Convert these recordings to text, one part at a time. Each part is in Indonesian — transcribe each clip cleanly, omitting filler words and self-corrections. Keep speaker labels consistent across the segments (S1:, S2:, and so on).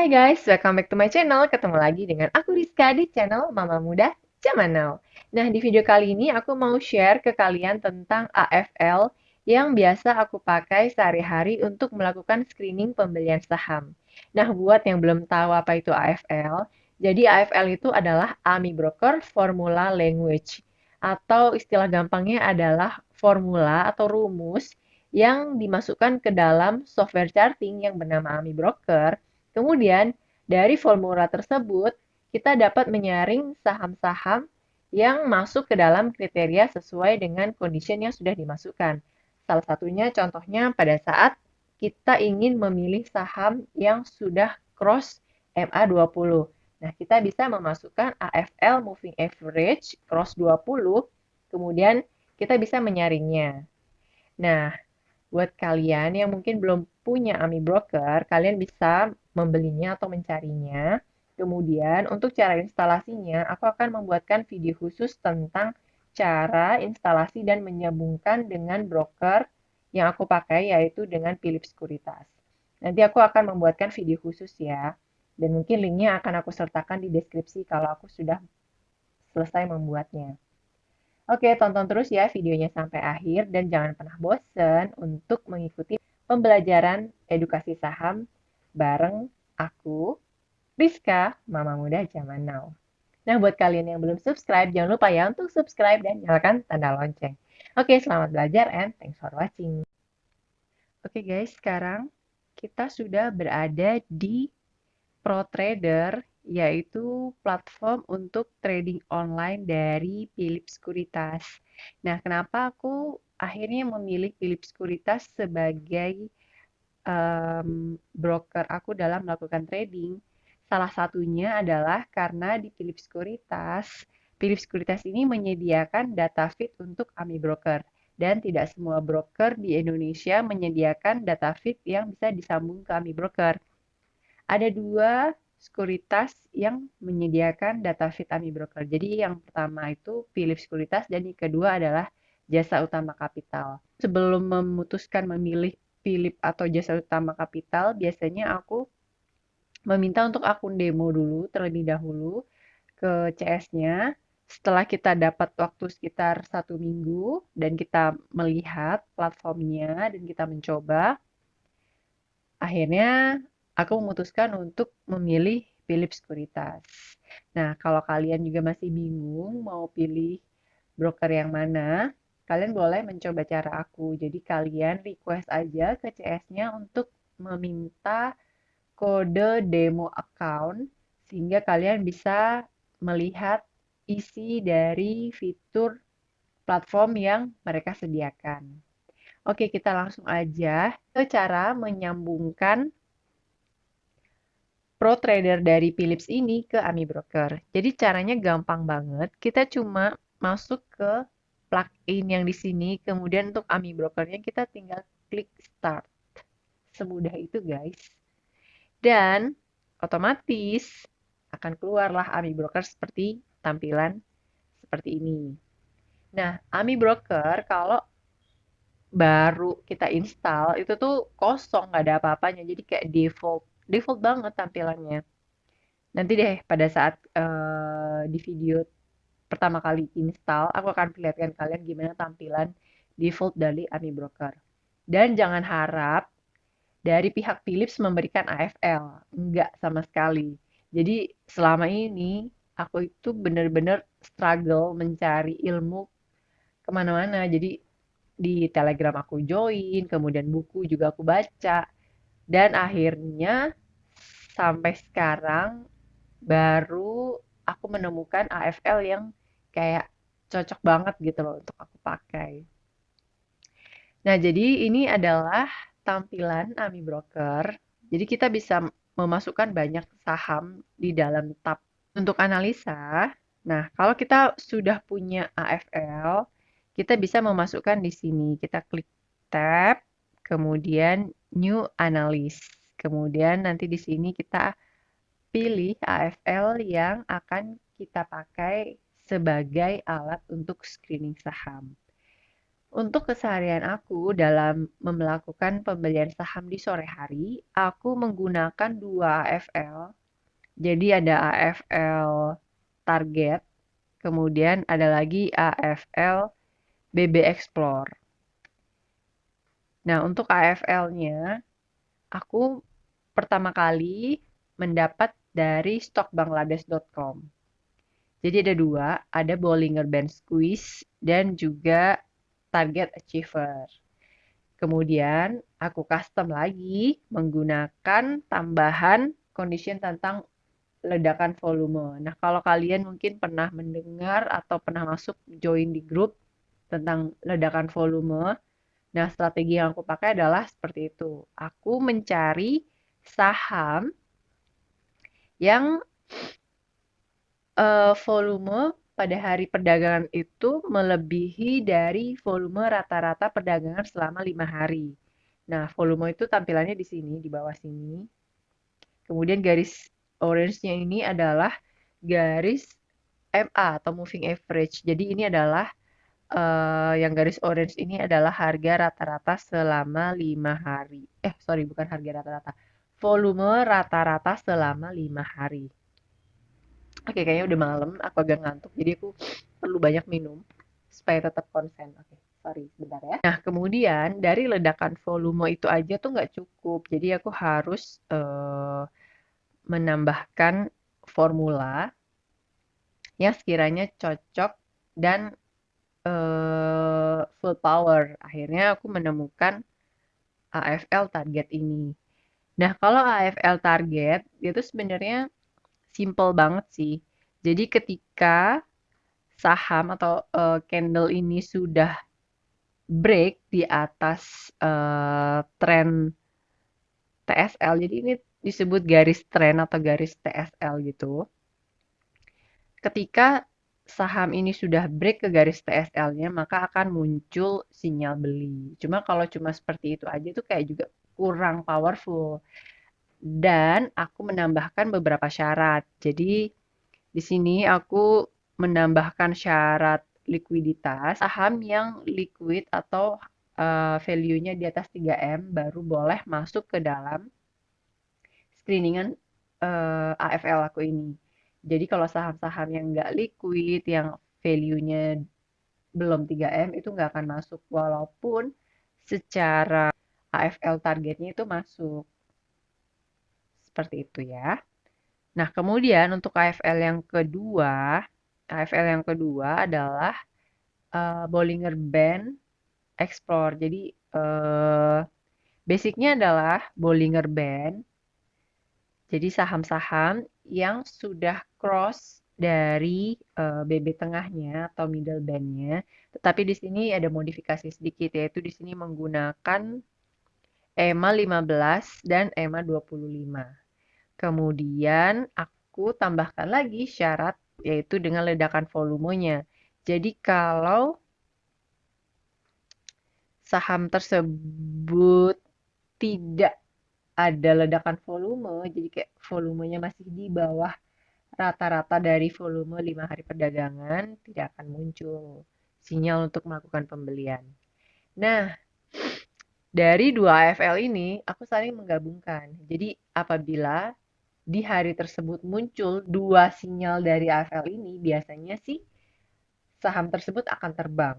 S1: Hai guys, welcome back to my channel. Ketemu lagi dengan aku Rizka di channel Mama Muda Zaman Now. Nah, di video kali ini aku mau share ke kalian tentang AFL yang biasa aku pakai sehari-hari untuk melakukan screening pembelian saham. Nah, buat yang belum tahu apa itu AFL, jadi AFL itu adalah AMI Broker Formula Language, atau istilah gampangnya adalah formula atau rumus yang dimasukkan ke dalam software charting yang bernama AMI Broker. Kemudian, dari formula tersebut, kita dapat menyaring saham-saham yang masuk ke dalam kriteria sesuai dengan condition yang sudah dimasukkan. Salah satunya contohnya pada saat kita ingin memilih saham yang sudah cross MA20. Nah, kita bisa memasukkan AFL Moving Average cross 20, kemudian kita bisa menyaringnya. Nah, buat kalian yang mungkin belum punya AMI Broker, kalian bisa membelinya atau mencarinya. Kemudian, untuk cara instalasinya, aku akan membuatkan video khusus tentang cara instalasi dan menyambungkan dengan broker yang aku pakai, yaitu dengan Philips Securitas. Nanti aku akan membuatkan video khusus ya, dan mungkin linknya akan aku sertakan di deskripsi kalau aku sudah selesai membuatnya. Oke, tonton terus ya videonya sampai akhir dan jangan pernah bosen untuk mengikuti pembelajaran edukasi saham bareng aku, Rizka, Mama Muda Zaman Now. Nah, buat kalian yang belum subscribe, jangan lupa ya untuk subscribe dan nyalakan tanda lonceng. Oke, selamat belajar and thanks for watching. Oke guys, sekarang kita sudah berada di ProTrader, yaitu platform untuk trading online dari Philips Securitas. Nah, kenapa aku akhirnya memilih Philips Securitas sebagai broker aku dalam melakukan trading? Salah satunya adalah karena di Philips Securitas ini menyediakan data feed untuk AMI Broker. Dan tidak semua broker di Indonesia menyediakan data feed yang bisa disambung ke AMI Broker. Ada dua sekuritas yang menyediakan data feed AMI Broker. Jadi yang pertama itu Philips Sekuritas dan yang kedua adalah Jasa Utama Kapital. Sebelum memutuskan memilih Philips atau Jasa Utama Kapital, biasanya aku meminta untuk akun demo dulu terlebih dahulu ke CS-nya. Setelah kita dapat waktu sekitar 1 minggu dan kita melihat platformnya dan kita mencoba, akhirnya aku memutuskan untuk memilih Philips Securitas. Nah, kalau kalian juga masih bingung mau pilih broker yang mana, kalian boleh mencoba cara aku. Jadi kalian request aja ke CS-nya untuk meminta kode demo account sehingga kalian bisa melihat isi dari fitur platform yang mereka sediakan. Oke, kita langsung aja ke cara menyambungkan Pro Trader dari Philips ini ke AMI Broker. Jadi caranya gampang banget. Kita cuma masuk ke plugin yang di sini, kemudian untuk AMI Brokernya kita tinggal klik Start. Semudah itu guys. Dan otomatis akan keluarlah AMI Broker seperti tampilan seperti ini. Nah, AMI Broker kalau baru kita install itu tuh kosong, nggak ada apa-apanya. Jadi kayak default banget tampilannya. Nanti deh pada saat di video pertama kali install, aku akan perlihatkan kalian gimana tampilan default dari AMI Broker. Dan jangan harap dari pihak Philips memberikan AFL, enggak sama sekali. Jadi selama ini aku itu benar-benar struggle mencari ilmu kemana-mana. Jadi di Telegram aku join, kemudian buku juga aku baca, dan akhirnya sampai sekarang baru aku menemukan AFL yang kayak cocok banget gitu loh untuk aku pakai. Nah, jadi ini adalah tampilan AMI Broker. Jadi kita bisa memasukkan banyak saham di dalam tab. Untuk analisa, nah kalau kita sudah punya AFL, kita bisa memasukkan di sini. Kita klik tab, kemudian New Analyst. Kemudian nanti di sini kita pilih AFL yang akan kita pakai sebagai alat untuk screening saham. Untuk keseharian aku dalam melakukan pembelian saham di sore hari, aku menggunakan dua AFL. Jadi ada AFL target, kemudian ada lagi AFL BB Explore. Nah, untuk AFL-nya, aku pertama kali mendapat dari stokbangladesh.com. Jadi ada dua, ada Bollinger Band Squeeze dan juga Target Achiever. Kemudian aku custom lagi menggunakan tambahan condition tentang ledakan volume. Nah, kalau kalian mungkin pernah mendengar atau pernah masuk join di grup tentang ledakan volume, nah strategi yang aku pakai adalah seperti itu. Aku mencari saham yang volume pada hari perdagangan itu melebihi dari volume rata-rata perdagangan selama 5 hari. Nah, volume itu tampilannya di sini, di bawah sini. Kemudian garis orange-nya ini adalah garis MA atau moving average. Jadi ini adalah yang garis orange ini adalah harga rata-rata selama 5 hari. Sorry, bukan harga rata-rata. Volume rata-rata selama 5 hari. Oke, kayaknya udah malam, aku agak ngantuk, jadi aku perlu banyak minum supaya tetap konsen. Oke, sorry, sebentar ya. Nah, kemudian dari ledakan volume itu aja tuh nggak cukup, jadi aku harus menambahkan formula yang sekiranya cocok dan full power. Akhirnya aku menemukan AFL target ini. Nah, kalau AFL target, itu sebenarnya simple banget sih. Jadi ketika saham atau candle ini sudah break di atas tren TSL. Jadi ini disebut garis tren atau garis TSL gitu. Ketika saham ini sudah break ke garis TSL-nya, maka akan muncul sinyal beli. Cuma kalau cuma seperti itu aja tuh kayak juga kurang powerful. Dan aku menambahkan beberapa syarat. Jadi di sini aku menambahkan syarat likuiditas. Saham yang liquid atau value-nya di atas 3M baru boleh masuk ke dalam screeningan AFL aku ini. Jadi kalau saham-saham yang nggak liquid, yang value-nya belum 3M itu nggak akan masuk. Walaupun secara AFL targetnya itu masuk. Seperti itu ya. Nah, kemudian untuk AFL yang kedua adalah Bollinger Band Explore. Jadi basicnya adalah Bollinger Band. Jadi saham-saham yang sudah cross dari BB tengahnya atau middle band-nya. Tetapi di sini ada modifikasi sedikit, yaitu di sini menggunakan EMA 15 dan EMA 25. Kemudian aku tambahkan lagi syarat yaitu dengan ledakan volumenya. Jadi kalau saham tersebut tidak ada ledakan volume, jadi kayak volumenya masih di bawah rata-rata dari volume 5 hari perdagangan, tidak akan muncul sinyal untuk melakukan pembelian. Nah, dari dua AFL ini, aku saling menggabungkan. Jadi, apabila di hari tersebut muncul dua sinyal dari AFL ini, biasanya sih saham tersebut akan terbang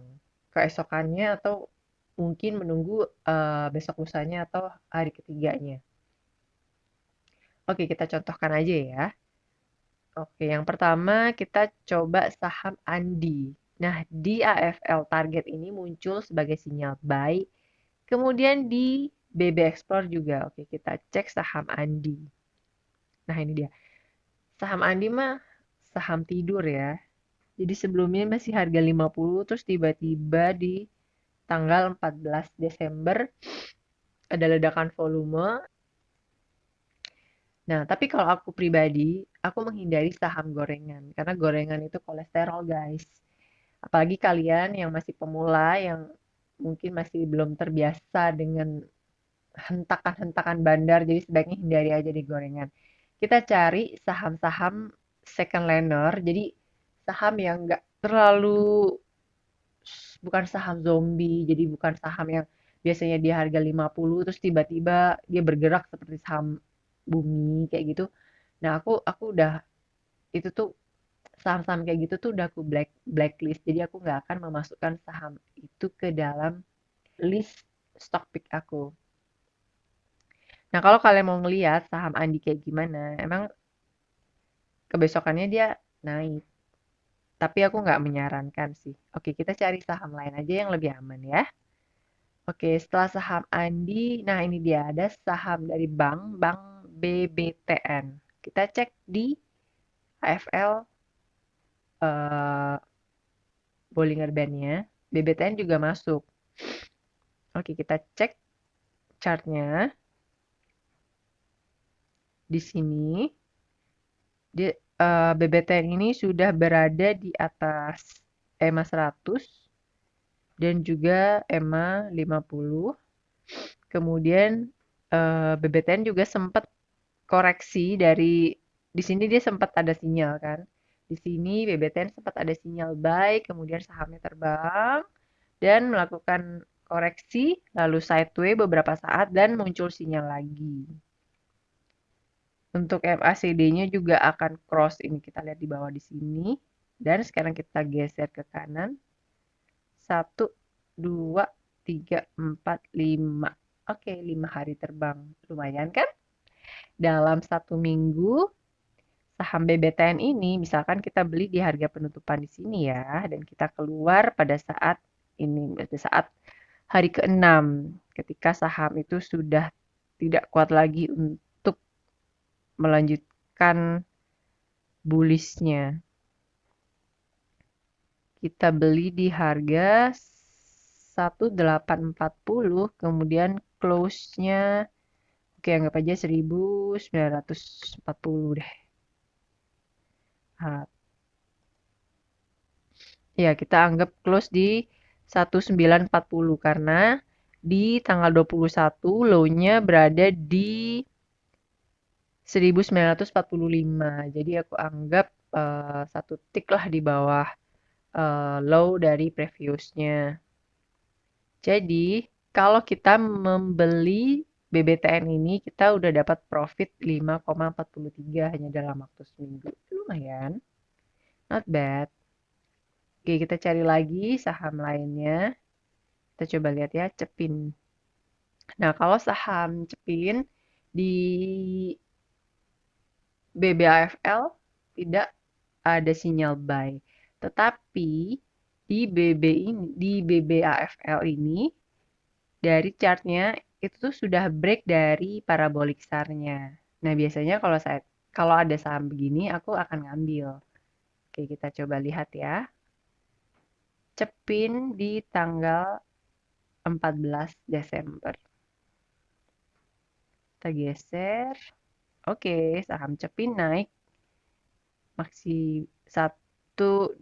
S1: keesokannya atau mungkin menunggu besok lusanya atau hari ketiganya. Oke, kita contohkan aja ya. Oke, yang pertama kita coba saham Andi. Nah, di AFL target ini muncul sebagai sinyal buy. Kemudian di BB Explore juga. Oke, kita cek saham Andi. Nah, ini dia. Saham Andi mah saham tidur ya. Jadi sebelumnya masih harga 50, terus tiba-tiba di tanggal 14 Desember ada ledakan volume. Nah, tapi kalau aku pribadi, aku menghindari saham gorengan. Karena gorengan itu kolesterol, guys. Apalagi kalian yang masih pemula, yang mungkin masih belum terbiasa dengan hentakan-hentakan bandar, jadi sebaiknya hindari aja di gorengan. Kita cari saham-saham second liner, jadi saham yang nggak terlalu bukan saham zombie, jadi bukan saham yang biasanya dia harga 50 terus tiba-tiba dia bergerak seperti saham bumi kayak gitu. Nah, aku udah itu tuh saham-saham kayak gitu tuh udah aku blacklist. Jadi aku nggak akan memasukkan saham itu ke dalam list stock pick aku. Nah, kalau kalian mau ngelihat saham Andi kayak gimana, emang kebesokannya dia naik. Tapi aku nggak menyarankan sih. Oke, kita cari saham lain aja yang lebih aman ya. Oke, setelah saham Andi, nah ini dia ada saham dari bank BBTN. Kita cek di AFL eh, Bollinger Band-nya. BBTN juga masuk. Oke, kita cek chartnya. Di sini, BBTN ini sudah berada di atas EMA 100 dan juga EMA 50. Kemudian BBTN juga sempat koreksi dari di sini dia sempat ada sinyal kan. Di sini BBTN sempat ada sinyal buy, kemudian sahamnya terbang dan melakukan koreksi lalu sideways beberapa saat dan muncul sinyal lagi. Untuk MACD-nya juga akan cross ini kita lihat di bawah di sini. Dan sekarang kita geser ke kanan. 1, 2, 3, 4, 5. Oke, 5 hari terbang. Lumayan kan? Dalam 1 minggu, saham BBTN ini misalkan kita beli di harga penutupan di sini ya. Dan kita keluar pada saat ini, pada saat hari ke-6. Ketika saham itu sudah tidak kuat lagi untuk melanjutkan bullishnya. Kita beli di harga 1840, kemudian close-nya oke anggap aja 1940 deh. Nah, ya kita anggap close di 1940 karena di tanggal 21 low-nya berada di 1945. Jadi aku anggap satu tick lah di bawah low dari previousnya. Jadi, kalau kita membeli BBTN ini, kita udah dapat profit 5,43 hanya dalam waktu seminggu. Lumayan, not bad. Oke, kita cari lagi saham lainnya. Kita coba lihat ya, Cepin. Nah, kalau saham Cepin di BBAFL tidak ada sinyal buy. Tetapi di BBAFL ini dari chartnya itu tuh sudah break dari parabolik SAR-nya. Nah, biasanya kalau ada saham begini aku akan ngambil. Oke, kita coba lihat ya. Cepin di tanggal 14 Desember. Kita geser. Oke, saham Cepin naik maksi 1, 2,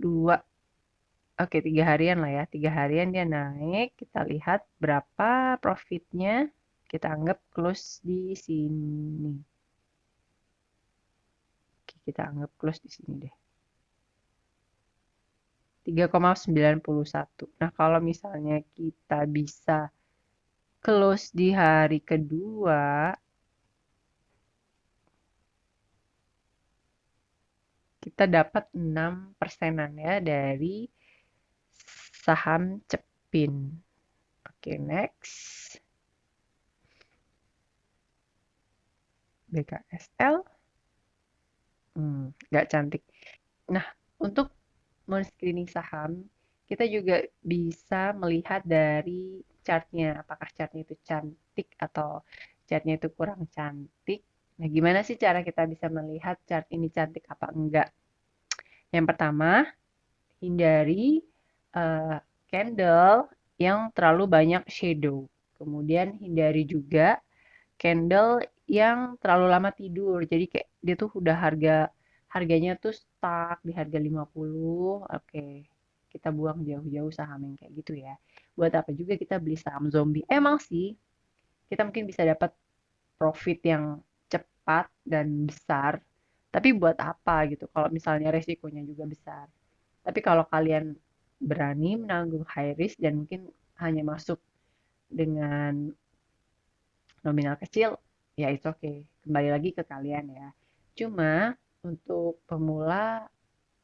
S1: oke 3 harian lah ya. 3 harian dia naik. Kita lihat berapa profitnya. Kita anggap close di sini. Oke, kita anggap close di sini deh. 3,91. Nah, kalau misalnya kita bisa close di hari kedua, kita dapat 6%-an ya dari saham Cepin. Oke, next. BKSL. Nggak cantik. Nah, untuk men-screening saham, kita juga bisa melihat dari chartnya. Apakah chartnya itu cantik atau chartnya itu kurang cantik. Nah, gimana sih cara kita bisa melihat chart ini cantik apa enggak? Yang pertama, hindari candle yang terlalu banyak shadow. Kemudian hindari juga candle yang terlalu lama tidur. Jadi kayak dia tuh udah harganya tuh stuck di harga 50. Oke. Kita buang jauh-jauh saham yang kayak gitu ya. Buat apa juga kita beli saham zombie? Emang sih kita mungkin bisa dapat profit yang cepat dan besar. Tapi buat apa gitu kalau misalnya resikonya juga besar. Tapi kalau kalian berani menanggung high risk dan mungkin hanya masuk dengan nominal kecil, ya itu oke. Kembali lagi ke kalian ya. Cuma untuk pemula,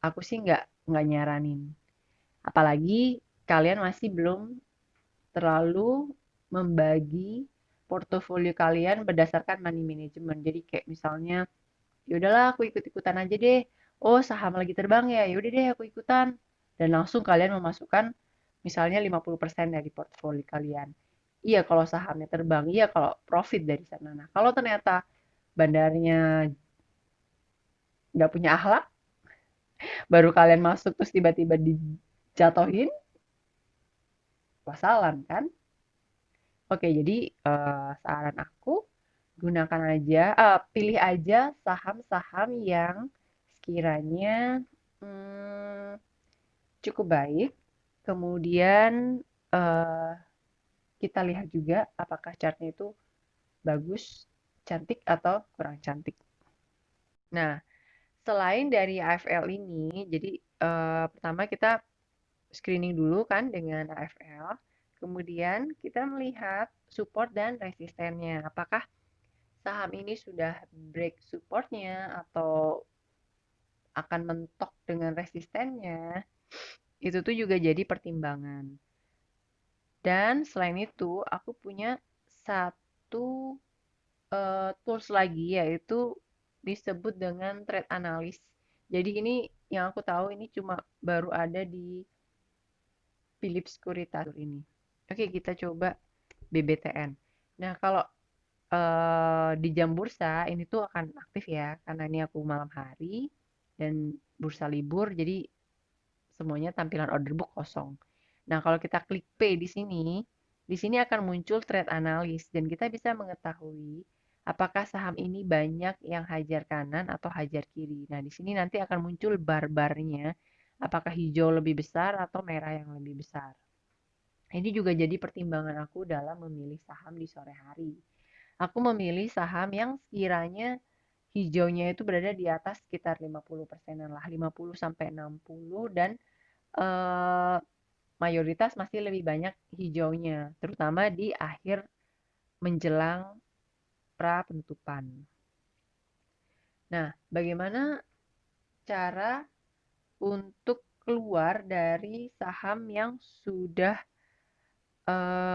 S1: aku sih nggak nyaranin. Apalagi kalian masih belum terlalu membagi portofolio kalian berdasarkan money management. Jadi kayak misalnya, ya udahlah aku ikut-ikutan aja deh. Oh, saham lagi terbang ya. Ya udah deh aku ikutan. Dan langsung kalian memasukkan misalnya 50% dari portofolio kalian. Iya kalau sahamnya terbang, iya kalau profit dari sana. Nah, kalau ternyata bandarnya nggak punya akhlak, baru kalian masuk terus tiba-tiba dijatohin, wassalam kan? Oke, jadi saran aku gunakan aja, pilih aja saham-saham yang sekiranya hmm, cukup baik. Kemudian eh, kita lihat juga apakah chartnya itu bagus, cantik atau kurang cantik. Nah, selain dari AFL ini, jadi pertama kita screening dulu kan dengan AFL. Kemudian kita melihat support dan resistennya. Apakah saham ini sudah break supportnya atau akan mentok dengan resistennya? Itu tuh juga jadi pertimbangan. Dan selain itu, aku punya satu tools lagi yaitu disebut dengan trade analyst. Jadi ini yang aku tahu ini cuma baru ada di Philip Securitas ini. Oke, kita coba BBTN. Nah, kalau di jam bursa ini tuh akan aktif ya, karena ini aku malam hari dan bursa libur, jadi semuanya tampilan order book kosong. Nah, kalau kita klik P di sini akan muncul trade analyst dan kita bisa mengetahui apakah saham ini banyak yang hajar kanan atau hajar kiri. Nah, di sini nanti akan muncul bar-barnya, apakah hijau lebih besar atau merah yang lebih besar. Ini juga jadi pertimbangan aku dalam memilih saham di sore hari. Aku memilih saham yang sekiranya hijaunya itu berada di atas sekitar 50%-an lah, 50 sampai 60 dan eh, mayoritas masih lebih banyak hijaunya, terutama di akhir menjelang pra penutupan. Nah, bagaimana cara untuk keluar dari saham yang sudah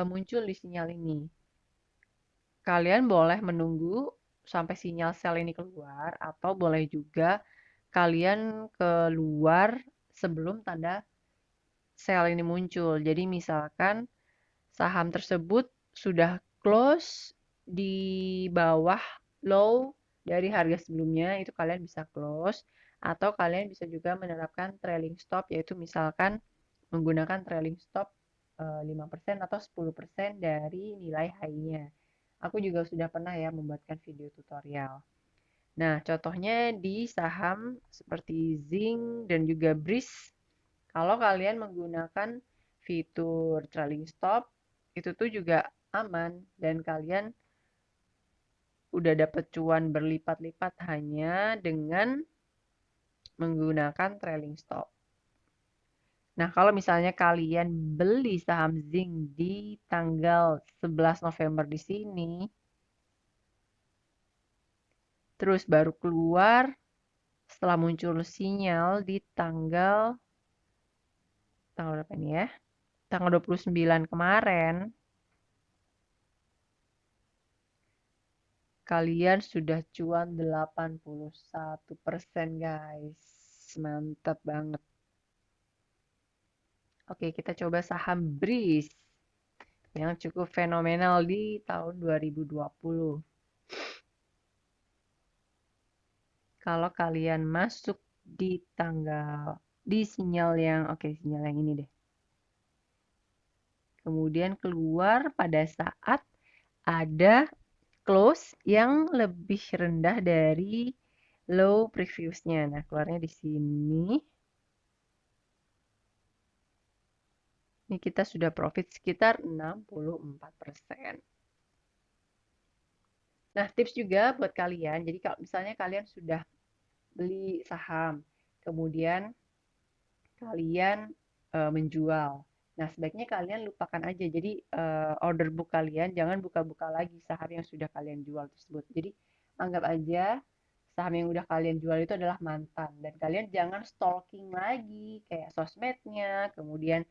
S1: muncul di sinyal ini? Kalian boleh menunggu sampai sinyal sell ini keluar, atau boleh juga kalian keluar sebelum tanda sell ini muncul. Jadi misalkan saham tersebut sudah close di bawah low dari harga sebelumnya, itu kalian bisa close. Atau kalian bisa juga menerapkan trailing stop, yaitu misalkan menggunakan trailing stop 5% atau 10% dari nilai high-nya. Aku juga sudah pernah ya membuatkan video tutorial. Nah, contohnya di saham seperti Zinc dan juga BRIS, kalau kalian menggunakan fitur trailing stop, itu tuh juga aman dan kalian udah dapet cuan berlipat-lipat hanya dengan menggunakan trailing stop. Nah, kalau misalnya kalian beli saham Zinc di tanggal 11 November di sini, terus baru keluar setelah muncul sinyal di tanggal berapa ini ya? Tanggal 29 kemarin, kalian sudah cuan 81% guys. Mantap banget. Oke, kita coba saham BRIS yang cukup fenomenal di tahun 2020. Kalau kalian masuk di sinyal yang sinyal yang ini deh. Kemudian keluar pada saat ada close yang lebih rendah dari low previousnya. Nah, keluarnya di sini. Ini kita sudah profit sekitar 64%. Nah, tips juga buat kalian. Jadi kalau misalnya kalian sudah beli saham, kemudian kalian menjual. Nah, sebaiknya kalian lupakan aja. Jadi, order book kalian jangan buka-buka lagi saham yang sudah kalian jual tersebut. Jadi, anggap aja saham yang udah kalian jual itu adalah mantan dan kalian jangan stalking lagi kayak sosmednya, kemudian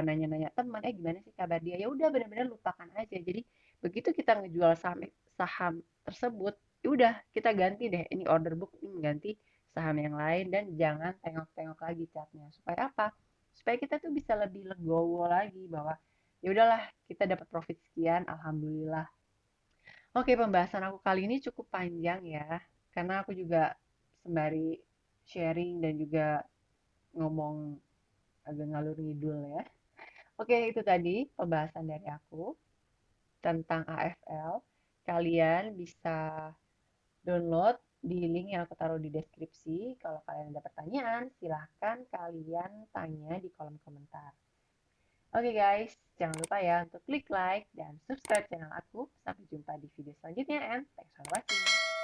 S1: nanya-nanya teman, gimana sih kabar dia? Ya udah benar-benar lupakan aja. Jadi, begitu kita ngejual saham saham tersebut, ya udah kita ganti deh ini order book ini mengganti saham yang lain dan jangan tengok-tengok lagi chartnya. Supaya apa? Supaya kita tuh bisa lebih legowo lagi bahwa ya udahlah kita dapat profit sekian, alhamdulillah. Oke, pembahasan aku kali ini cukup panjang ya, karena aku juga sembari sharing dan juga ngomong agak ngalur ngidul ya. Oke, itu tadi pembahasan dari aku tentang AFL. Kalian bisa download di link yang aku taruh di deskripsi. Kalau kalian ada pertanyaan, silahkan kalian tanya di kolom komentar. Oke guys, jangan lupa ya untuk klik like dan subscribe channel aku. Sampai jumpa di video selanjutnya and thanks for watching.